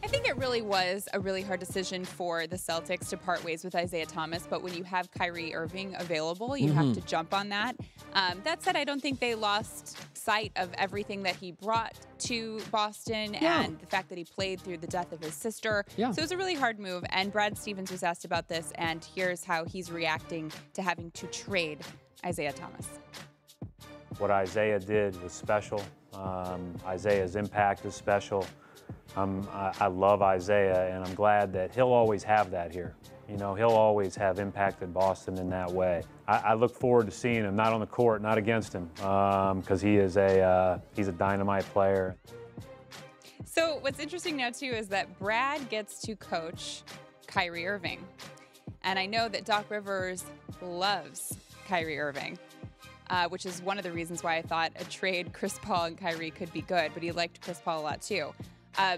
I think it really was a really hard decision for the Celtics to part ways with Isaiah Thomas, but when you have Kyrie Irving available, you have to jump on that. That said, I don't think they lost sight of everything that he brought to Boston and the fact that he played through the death of his sister. So it was a really hard move, and Brad Stevens was asked about this, and here's how he's reacting to having to trade Isaiah Thomas. What Isaiah did was special. Isaiah's impact is special. I love Isaiah, and I'm glad that he'll always have that here. You know, he'll always have impacted Boston in that way. I look forward to seeing him, not on the court, not against him, because he's a dynamite player. So what's interesting now, too, is that Brad gets to coach Kyrie Irving. And I know that Doc Rivers loves Kyrie Irving, which is one of the reasons why I thought a trade Chris Paul and Kyrie could be good, but he liked Chris Paul a lot, too.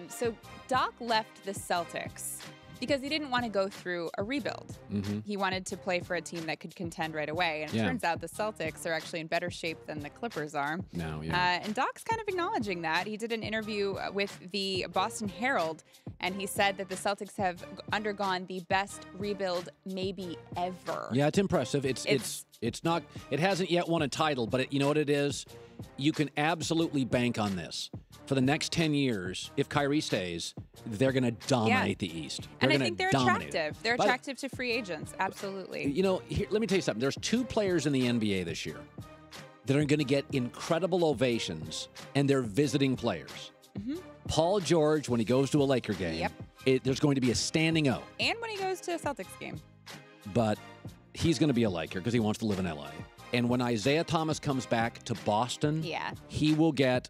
So Doc left the Celtics because he didn't want to go through a rebuild. He wanted to play for a team that could contend right away. And it turns out the Celtics are actually in better shape than the Clippers are. And Doc's kind of acknowledging that. He did an interview with the Boston Herald, and he said that the Celtics have undergone the best rebuild maybe ever. Yeah, it's impressive. It's not. It hasn't yet won a title, but you know what it is? You can absolutely bank on this. For the next 10 years, if Kyrie stays, they're going to dominate the East. And I think they're attractive. They're attractive to free agents. Absolutely. You know, let me tell you something. There's 2 players in the NBA this year that are going to get incredible ovations, and they're visiting players. Paul George, when he goes to a Laker game, there's going to be a standing O. And when he goes to a Celtics game. But he's going to be a Laker because he wants to live in L.A. And when Isaiah Thomas comes back to Boston, he will get,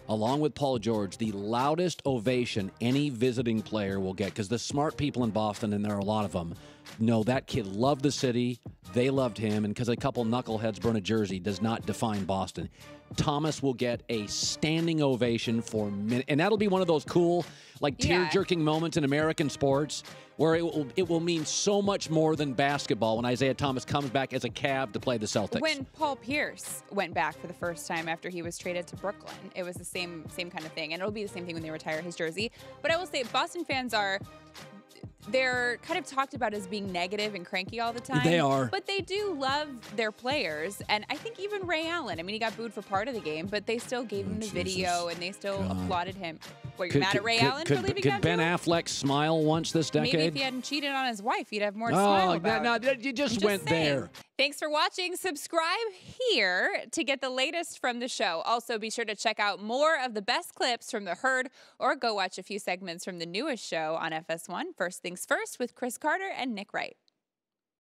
along with Paul George, the loudest ovation any visiting player will get, because the smart people in Boston, and there are a lot of them, know that kid loved the city, they loved him, and because a couple knuckleheads burn a jersey does not define Boston. Thomas will get a standing ovation for minutes, and that'll be one of those cool, like tear-jerking moments in American sports where it will mean so much more than basketball when Isaiah Thomas comes back as a Cav to play the Celtics. When Paul Pierce went back for the first time after he was traded to Brooklyn, it was the same kind of thing, and it'll be the same thing when they retire his jersey. But I will say, Boston fans they're kind of talked about as being negative and cranky all the time. They are. But they do love their players. And I think even Ray Allen, I mean, he got booed for part of the game, but they still gave him the video and they still applauded him. What, you're mad at Ray Allen for leaving Could Ben Affleck smile once this decade? Maybe if he hadn't cheated on his wife, he'd have more to smile about. No, you just went there. Thanks for watching. Subscribe here to get the latest from the show. Also, be sure to check out more of the best clips from The Herd, or go watch a few segments from the newest show on FS1, First Things First, with Chris Carter and Nick Wright.